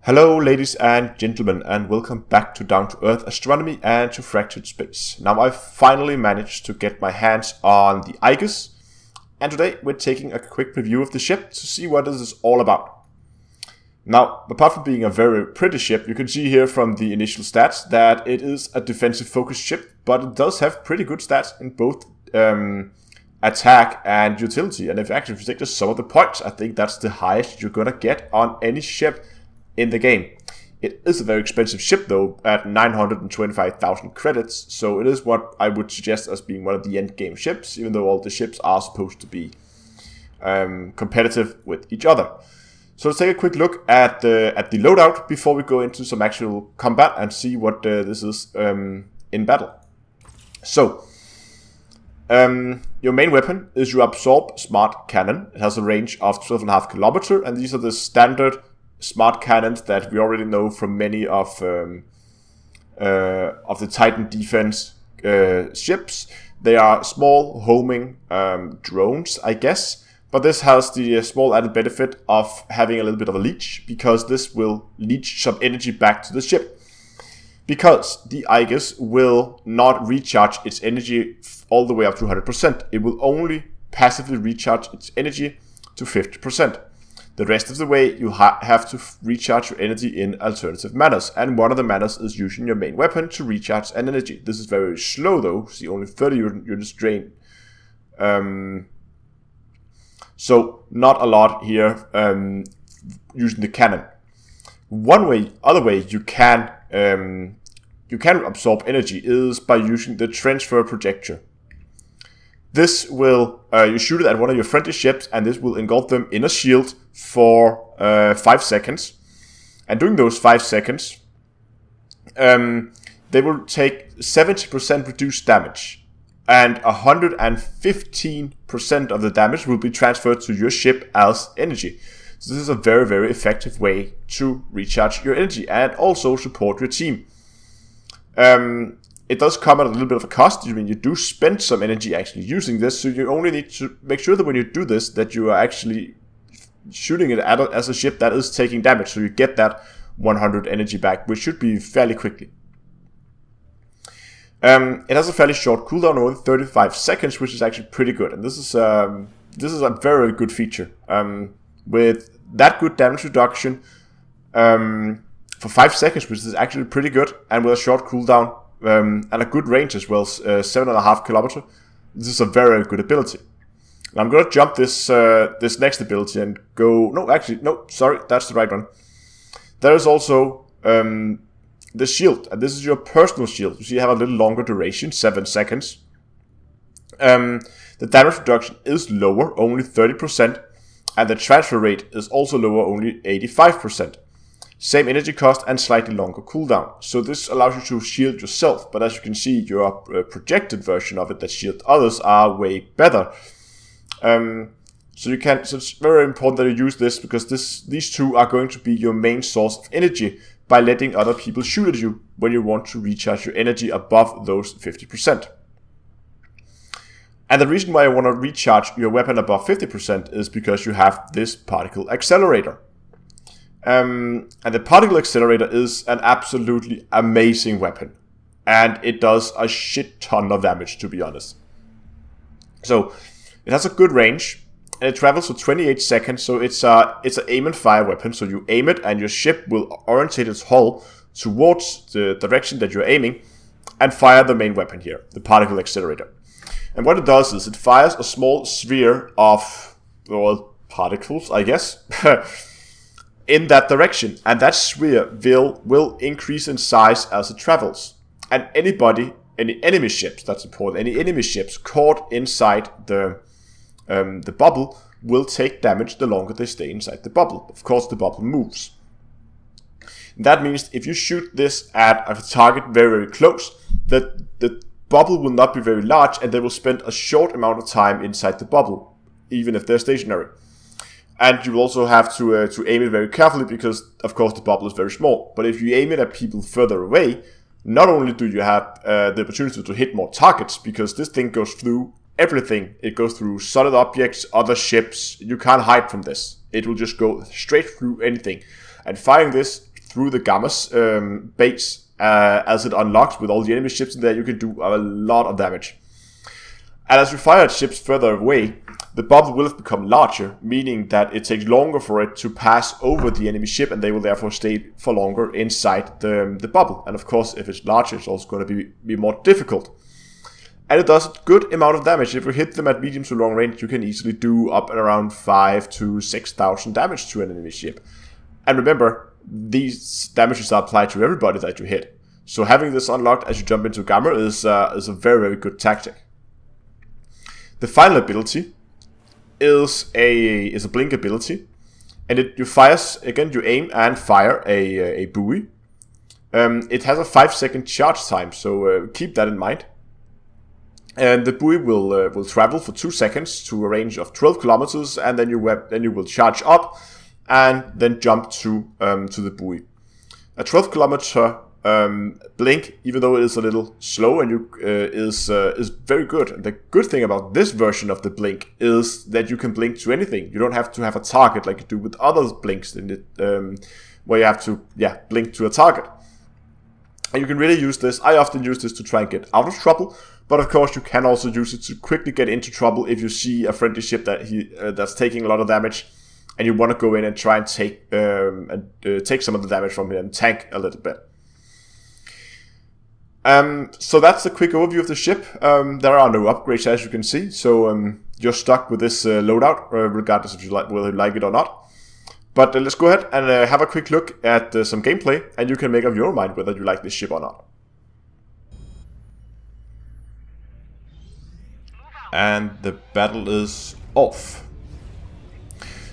Hello ladies and gentlemen, and welcome back to Down to Earth Astronomy and to Fractured Space. Now I've finally managed to get my hands on the Aegis, and today we're taking a quick review of the ship to see what this is all about. Now, apart from being a very pretty ship, you can see here from the initial stats that it is a defensive focused ship, but it does have pretty good stats in both attack and utility. And if you actually take just some of the points, I think that's the highest you're gonna get on any ship in the game. It is a very expensive ship though, at 925,000 credits, so it is what I would suggest as being one of the end game ships, even though all the ships are supposed to be competitive with each other. So let's take a quick look at the loadout before we go into some actual combat and see what this is in battle. So, your main weapon is your Absorb Smart Cannon. It has a range of 12.5 kilometers, and these are the standard smart cannons that we already know from many of the Titan defense ships. They are small homing drones, I guess, but this has the small added benefit of having a little bit of a leech, because this will leech some energy back to the ship. Because the Aegis will not recharge its energy all the way up to 100%. It will only passively recharge its energy to 50%. The rest of the way, you have to recharge your energy in alternative manners, and one of the manners is using your main weapon to recharge an energy. This is very slow though, see, only 30 units drain. So not a lot here using the cannon. Other way you can absorb energy is by using the transfer projector. This will, you shoot it at one of your friendly ships, and this will engulf them in a shield for 5 seconds. And during those 5 seconds, they will take 70% reduced damage, and 115% of the damage will be transferred to your ship as energy. So this is a very, very effective way to recharge your energy and also support your team. It does come at a little bit of a cost. I mean, you do spend some energy actually using this, so you only need to make sure that when you do this, that you are actually shooting it at as a ship that is taking damage, so you get that 100 energy back, which should be fairly quickly. It has a fairly short cooldown, only 35 seconds, which is actually pretty good, and this is a very good feature. With that good damage reduction for 5 seconds, which is actually pretty good, and with a short cooldown, and a good range as well, 7.5 kilometers. This is a very good ability. Now I'm going to jump this next ability and go... No, sorry, that's the right one. There is also the shield, and this is your personal shield. You see you have a little longer duration, 7 seconds. The damage reduction is lower, only 30%, and the transfer rate is also lower, only 85%. Same energy cost and slightly longer cooldown. So this allows you to shield yourself, but as you can see, your projected version of it that shield others are way better. So it's very important that you use this, because these two are going to be your main source of energy by letting other people shoot at you when you want to recharge your energy above those 50%. And the reason why you want to recharge your weapon above 50% is because you have this particle accelerator. And the particle accelerator is an absolutely amazing weapon, and it does a shit ton of damage, to be honest. So it has a good range, and it travels for 28 seconds. So it's an aim and fire weapon. So you aim it, and your ship will orientate its hull towards the direction that you're aiming, and fire the main weapon here, the particle accelerator. And what it does is it fires a small sphere of, well, particles, I guess. In that direction, and that sphere will increase in size as it travels. And any enemy ships, that's important, any enemy ships caught inside the bubble will take damage the longer they stay inside the bubble. Of course, the bubble moves. That means if you shoot this at a target very, very close, the bubble will not be very large, and they will spend a short amount of time inside the bubble, even if they're stationary. And you will also have to aim it very carefully, because, of course, the bubble is very small. But if you aim it at people further away, not only do you have the opportunity to hit more targets, because this thing goes through everything. It goes through solid objects, other ships. You can't hide from this. It will just go straight through anything. And firing this through the Gamma's base, as it unlocks with all the enemy ships in there, you can do a lot of damage. And as you fire at ships further away, the bubble will have become larger, meaning that it takes longer for it to pass over the enemy ship, and they will therefore stay for longer inside the bubble. And of course, if it's larger, it's also going to be more difficult. And it does a good amount of damage. If you hit them at medium to long range, you can easily do up and around 5,000 to 6,000 damage to an enemy ship. And remember, these damages are applied to everybody that you hit. So having this unlocked as you jump into Gamma is a very, very good tactic. The final ability is a blink ability, and you fires again. You aim and fire a buoy. It has a 5-second charge time, so keep that in mind. And the buoy will travel for 2 seconds to a range of 12 kilometers, and then you will charge up and then jump to the buoy. A 12 kilometer blink, even though it is a little slow, and is very good. And the good thing about this version of the blink is that you can blink to anything. You don't have to have a target like you do with other blinks in it, where you have to blink to a target. And you can really use this. I often use this to try and get out of trouble, but of course you can also use it to quickly get into trouble if you see a friendly ship that's taking a lot of damage, and you want to go in and try and take some of the damage from him and tank a little bit. So that's a quick overview of the ship. There are no upgrades, as you can see, so you're stuck with this loadout, regardless if whether you like it or not. But let's go ahead and have a quick look at some gameplay, and you can make up your mind whether you like this ship or not. And the battle is off.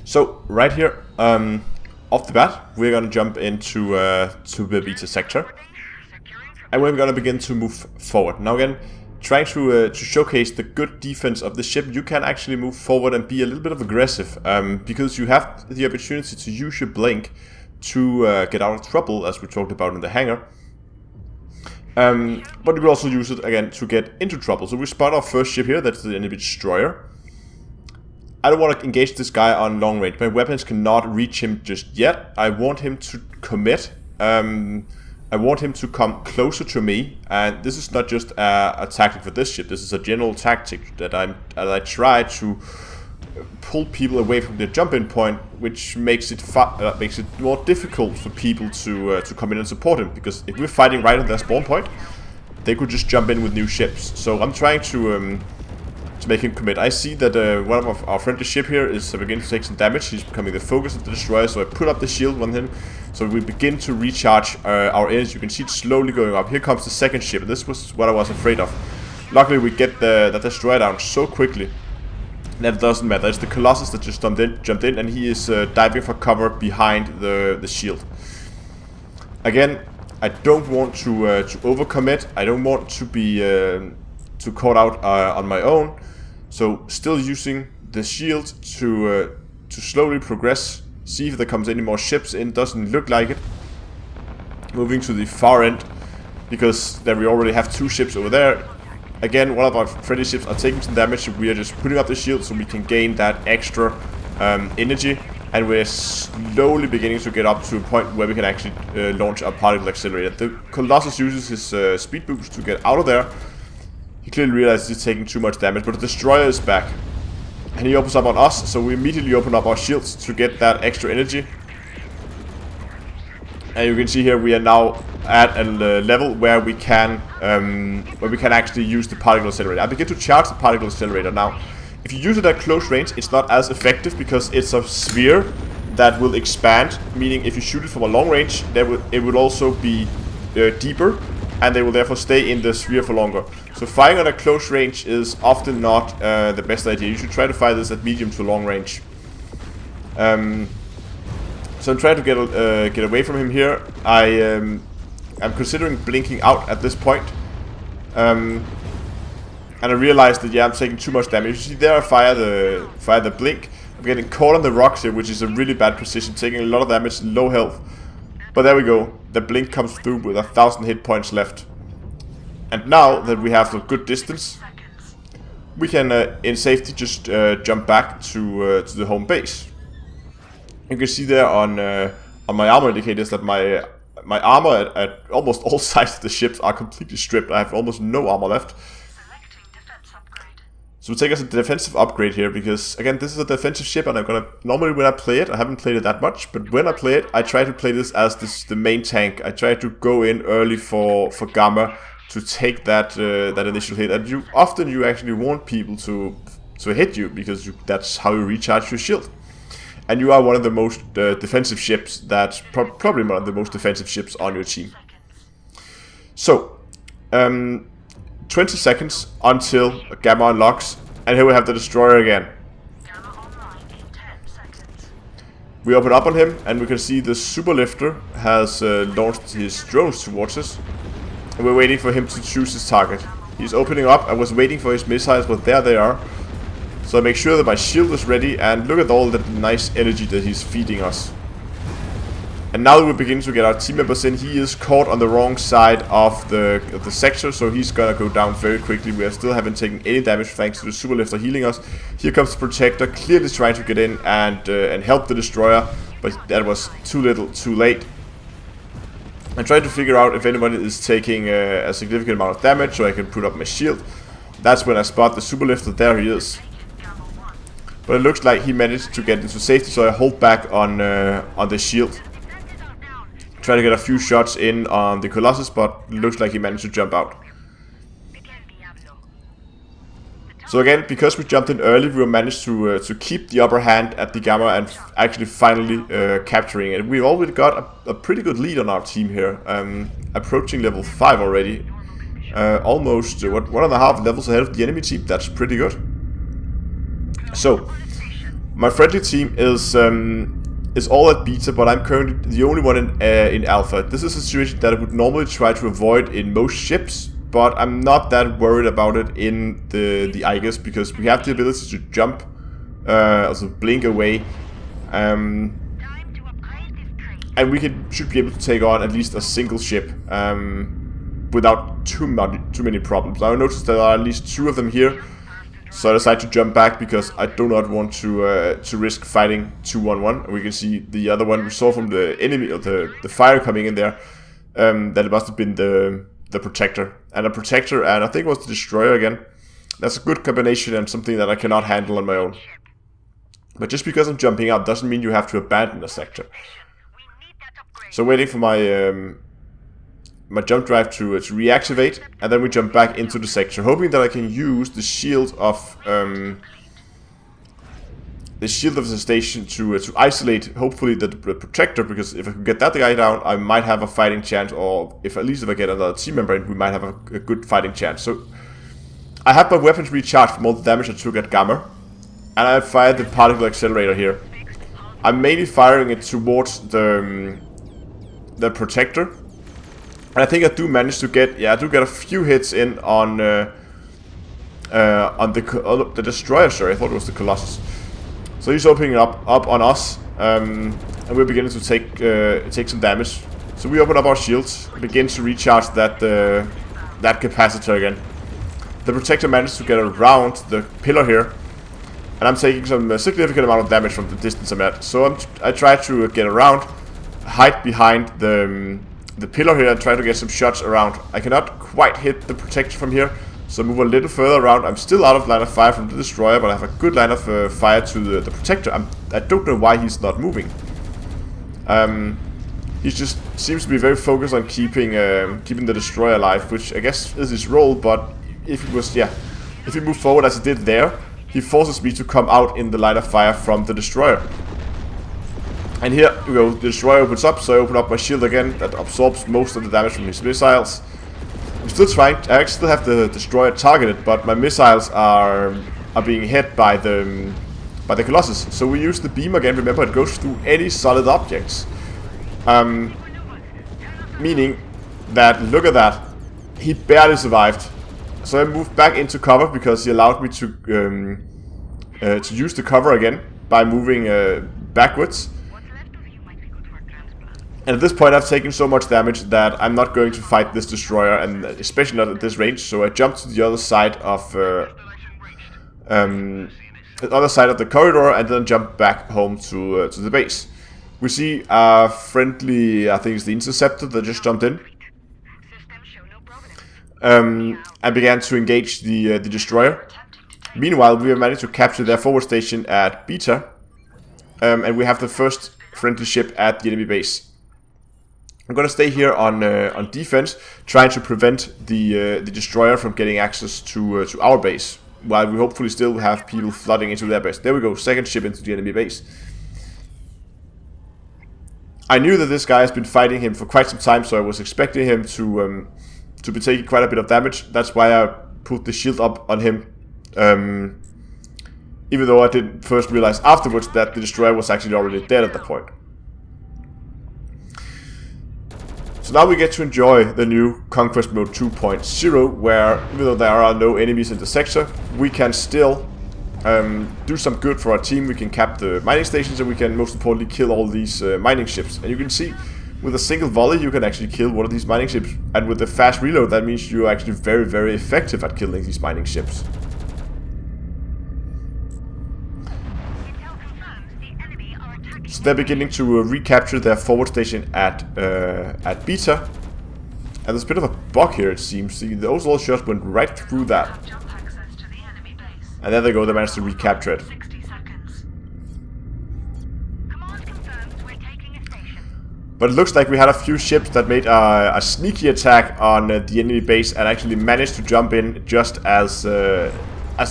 So right here, off the bat, we're gonna jump into the beta sector. And we're going to begin to move forward. Now again, trying to showcase the good defense of the ship, you can actually move forward and be a little bit of aggressive, because you have the opportunity to use your blink to get out of trouble, as we talked about in the hangar. But you can also use it again to get into trouble. So we spot our first ship here, that's the enemy destroyer. I don't want to engage this guy on long range. My weapons cannot reach him just yet. I want him to commit. I want him to come closer to me, and this is not just a tactic for this ship. This is a general tactic that I try to pull people away from their jump-in point, which makes it more difficult for people to come in and support him. Because if we're fighting right on their spawn point, they could just jump in with new ships. So I'm trying to make him commit. I see that one of our friendly ship here is beginning to take some damage. He's becoming the focus of the destroyer, so I put up the shield on him. So we begin to recharge our energy. You can see it slowly going up. Here comes the second ship. This was what I was afraid of. Luckily we get the destroyer down so quickly that it doesn't matter. It's the Colossus that just jumped in, and he is diving for cover behind the shield. Again, I don't want to overcommit. I don't want to be too caught out on my own. So still using the shield to slowly progress. See if there comes any more ships in. Doesn't look like it. Moving to the far end, because there we already have 2 ships over there. Again, one of our friendly ships are taking some damage. We are just putting up the shield so we can gain that extra energy. And we're slowly beginning to get up to a point where we can actually launch a particle accelerator. The Colossus uses his speed boost to get out of there. He clearly realizes he's taking too much damage, but the destroyer is back. And he opens up on us, so we immediately open up our shields to get that extra energy. And you can see here we are now at a level where we can actually use the particle accelerator. I begin to charge the particle accelerator now. If you use it at close range, it's not as effective because it's a sphere that will expand. Meaning, if you shoot it from a long range, it will also be deeper, and they will therefore stay in the sphere for longer. So firing at a close range is often not the best idea. You should try to fire this at medium to long range. So I'm trying to get away from him here. I'm considering blinking out at this point. And I realized that I'm taking too much damage. You see there I fire the blink. I'm getting caught on the rocks here, which is a really bad position, taking a lot of damage, low health. But there we go. The blink comes through with 1,000 hit points left. And now that we have a good distance, we can in safety just jump back to the home base. You can see there on my armor indicators that my armor at almost all sides of the ships are completely stripped. I have almost no armor left. So we'll take us a defensive upgrade here, because again, this is a defensive ship, and I'm gonna normally when I play it, I haven't played it that much, but when I play it, I try to play this as the main tank. I try to go in early for Gamma to take that that initial hit, and you actually want people to hit you, because that's how you recharge your shield. And you are one of the most defensive ships. That's probably one of the most defensive ships on your team. So, 20 seconds until Gamma unlocks, and here we have the destroyer again. We open up on him, and we can see the super lifter has launched his drones towards us, and we're waiting for him to choose his target. He's opening up. I was waiting for his missiles, but there they are. So I make sure that my shield is ready, and look at all the nice energy that he's feeding us. And now that we're beginning to get our team members in, he is caught on the wrong side of the sector, so he's gonna go down very quickly. We still haven't taken any damage thanks to the super lifter healing us. Here comes the protector, clearly trying to get in and help the destroyer, but that was too little, too late. I'm trying to figure out if anybody is taking a significant amount of damage, so I can put up my shield. That's when I spot the super lifter. There he is. But it looks like he managed to get into safety, so I hold back on the shield. Try to get a few shots in on the Colossus, but it looks like he managed to jump out. So again, because we jumped in early, we managed to keep the upper hand at the Gamma and actually finally capturing it. We've already got a pretty good lead on our team here, approaching level 5 already. Almost 1.5 levels ahead of the enemy team. That's pretty good. So, my friendly team is all at beta, but I'm currently the only one in alpha. This is a situation that I would normally try to avoid in most ships, but I'm not that worried about it in the Aegis, because we have the ability to jump, also blink away, and we should be able to take on at least a single ship without too many problems. Now I noticed there are at least 2 of them here. So I decided to jump back because I do not want to risk fighting 2-1-1. We can see the other one we saw from the enemy, or the fire coming in there, that it must have been the protector. And a protector, and I think it was the destroyer again. That's a good combination and something that I cannot handle on my own. But just because I'm jumping out doesn't mean you have to abandon a sector. So waiting for my jump drive to reactivate, and then we jump back into the sector, hoping that I can use the shield of the station to isolate, hopefully, the protector, because if I can get that guy down, I might have a fighting chance, or at least if I get another team member in, we might have a good fighting chance. So I have my weapons recharged from all the damage I took at Gamma, and I fired the particle accelerator here. I'm mainly firing it towards the protector. And I think I do manage to get, I do get a few hits in on the destroyer. Sorry, I thought it was the Colossus. So he's opening up on us, and we're beginning to take some damage. So we open up our shields, begin to recharge that capacitor again. The protector managed to get around the pillar here, and I'm taking some significant amount of damage from the distance I'm at. So I try to get around, hide behind the pillar here, and try to get some shots around. I cannot quite hit the protector from here, so move a little further around. I'm still out of line of fire from the destroyer, but I have a good line of fire to the protector. I don't know why he's not moving. He just seems to be very focused on keeping the destroyer alive, which I guess is his role. But if he moved forward as he did there, he forces me to come out in the line of fire from the destroyer. And here we go, the destroyer opens up, so I open up my shield again. That absorbs most of the damage from his missiles. I'm still trying, I still have the destroyer targeted, but my missiles are being hit by the Colossus. So we use the beam again. Remember, it goes through any solid objects. Meaning that, look at that, he barely survived. So I moved back into cover because he allowed me to use the cover again by moving backwards. And at this point I've taken so much damage that I'm not going to fight this destroyer, and especially not at this range, so I jump to the other side of the other side of the corridor and then jump back home to the base. We see a friendly, I think it's the Interceptor that just jumped in, and began to engage the destroyer. Meanwhile, we have managed to capture their forward station at Beta, and we have the first friendly ship at the enemy base. I'm gonna stay here on defense, trying to prevent the destroyer from getting access to our base, while we hopefully still have people flooding into their base. There we go, second ship into the enemy base. I knew that this guy has been fighting him for quite some time, so I was expecting him to be taking quite a bit of damage. That's why I put the shield up on him. Even though I didn't first realize afterwards that the destroyer was actually already dead at that point. So now we get to enjoy the new Conquest Mode 2.0, where even though there are no enemies in the sector, we can still do some good for our team. We can cap the mining stations, and we can most importantly kill all these mining ships. And you can see with a single volley you can actually kill one of these mining ships, and with the fast reload that means you're actually very, very effective at killing these mining ships. So they're beginning to recapture their forward station at Beta, and there's a bit of a bug here, it seems. See, those all shots went right through that, and there they go, they managed to recapture it. But it looks like we had a few ships that made a sneaky attack on the enemy base and actually managed to jump in just as the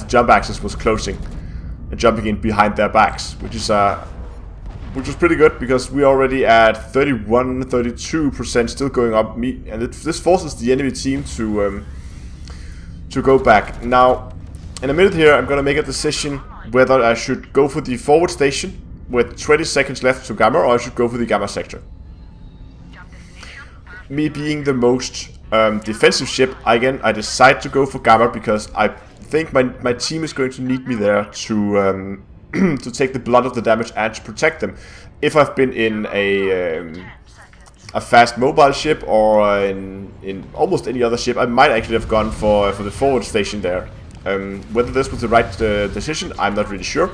jump axis was closing and jumping in behind their backs, which was pretty good, because we're already at 31-32% still going up, and this forces the enemy team to go back. Now, in a minute here, I'm gonna make a decision whether I should go for the forward station with 20 seconds left to Gamma, or I should go for the Gamma sector. Me being the most defensive ship, again, I decide to go for Gamma because I think my team is going to need me there to to take the brunt of the damage and to protect them. If I've been in a fast mobile ship or in almost any other ship, I might actually have gone for the forward station there. Whether this was the right decision, I'm not really sure.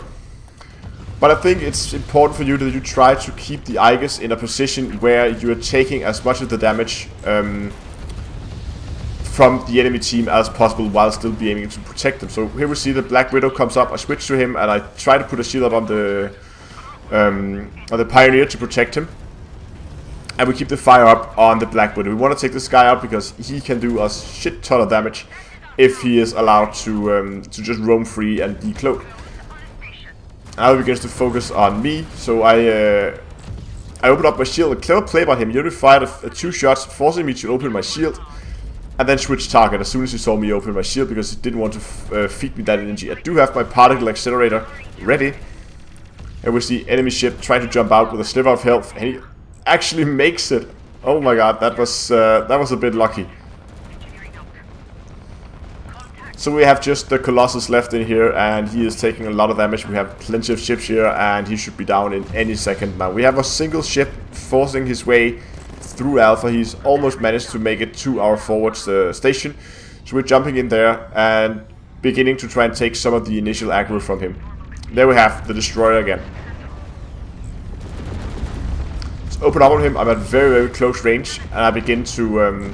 But I think it's important for you that you try to keep the Aegis in a position where you are taking as much of the damage from the enemy team as possible while still being able to protect them. So here we see the Black Widow comes up, I switch to him and I try to put a shield up on the Pioneer to protect him. And we keep the fire up on the Black Widow. We want to take this guy out because he can do a shit ton of damage if he is allowed to just roam free and decloak. Now he begins to focus on me, so I open up my shield. A clever play by him. He only fired 2 shots, forcing me to open my shield, and then switch target as soon as he saw me open my shield, because he didn't want to feed me that energy. I do have my particle accelerator ready, and we see enemy ship trying to jump out with a sliver of health, and he actually makes it. Oh my god, that was a bit lucky. So we have just the Colossus left in here, and he is taking a lot of damage. We have plenty of ships here, and he should be down in any second now. We have a single ship forcing his way through Alpha. He's almost managed to make it to our forward station. So we're jumping in there and beginning to try and take some of the initial aggro from him. There we have the destroyer again. Let's open up on him. I'm at very, very close range, and I begin to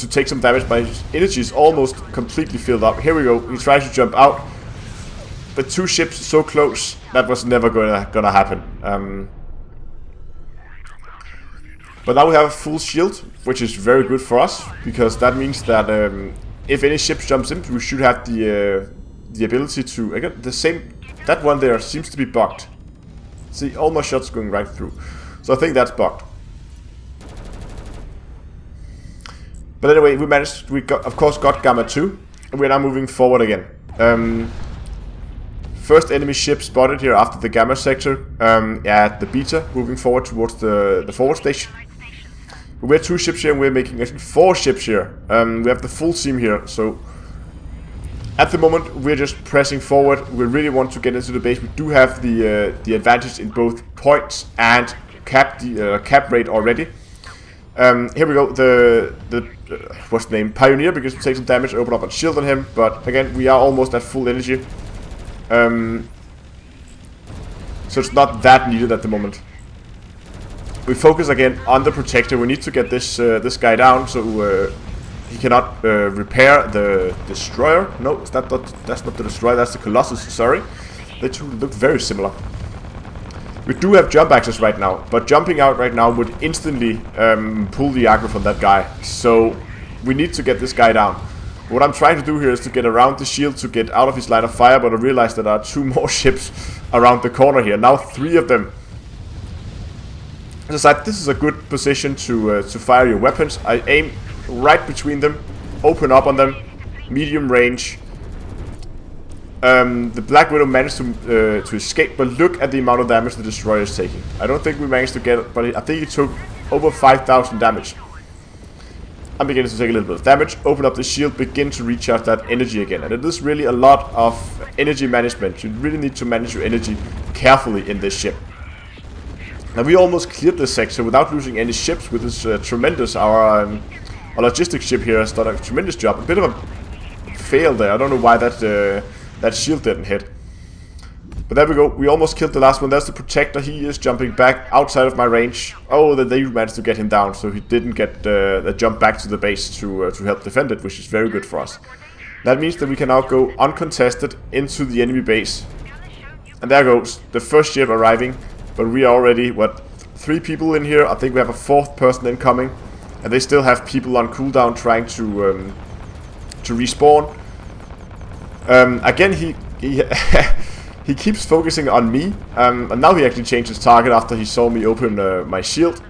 take some damage. My energy is almost completely filled up. Here we go. He tries to jump out, but 2 ships so close, that was never gonna happen. But now we have a full shield, which is very good for us, because that means that if any ship jumps in, we should have the ability to, again, the same. That one there seems to be bugged. See, all my shots going right through. So I think that's bugged. But anyway, we of course got Gamma 2, and we're now moving forward again. First enemy ship spotted here after the Gamma sector at the Beta, moving forward towards the forward station. We're 2 ships here, and we're making actually 4 ships here. We have the full team here, so at the moment we're just pressing forward. We really want to get into the base. We do have the advantage in both points and cap rate already. Here we go. The what's the name? Pioneer begins to take some damage. Open up a shield on him, but again, we are almost at full energy. So it's not that needed at the moment. We focus again on the protector. We need to get this guy down so he cannot repair the destroyer. No, that's not the destroyer. That's the Colossus. Sorry, they two look very similar. We do have jump access right now, but jumping out right now would instantly pull the aggro from that guy. So we need to get this guy down. What I'm trying to do here is to get around the shield to get out of his line of fire, but I realize that there are 2 more ships around the corner here. Now 3 of them. As I said, this is a good position to fire your weapons. I aim right between them, open up on them, medium range. The Black Widow managed to escape, but look at the amount of damage the destroyer is taking. I don't think we managed to get it, but I think he took over 5,000 damage. I'm beginning to take a little bit of damage, open up the shield, begin to recharge that energy again. And it is really a lot of energy management. You really need to manage your energy carefully in this ship. Now we almost cleared this sector without losing any ships, which is tremendous. Our logistics ship here has done a tremendous job. A bit of a fail there. I don't know why that shield didn't hit. But there we go. We almost killed the last one. There's the protector. He is jumping back outside of my range. Oh, they managed to get him down, so he didn't get the jump back to the base to help defend it, which is very good for us. That means that we can now go uncontested into the enemy base. And there goes the first ship arriving. But we are already, what, 3 people in here. I think we have a 4th person incoming. And they still have people on cooldown trying to respawn. Again, he keeps focusing on me, and now he actually changed his target after he saw me open my shield.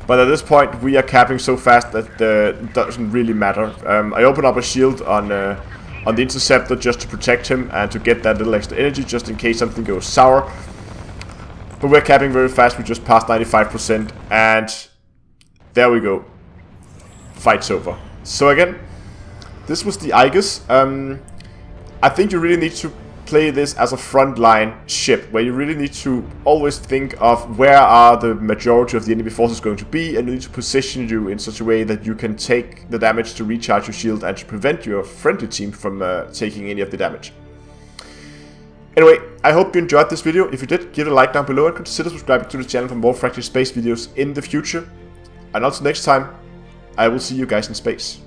But at this point, we are capping so fast that it doesn't really matter. I open up a shield on the Interceptor just to protect him and to get that little extra energy just in case something goes sour. But we're capping very fast. We just passed 95%, and there we go. Fight's over. So again, this was the Aegis. I think you really need to play this as a frontline ship, where you really need to always think of where are the majority of the enemy forces going to be, and you need to position you in such a way that you can take the damage to recharge your shield and to prevent your friendly team from taking any of the damage. Anyway, I hope you enjoyed this video. If you did, give it a like down below and consider subscribing to the channel for more Fractured Space videos in the future. And until next time, I will see you guys in space.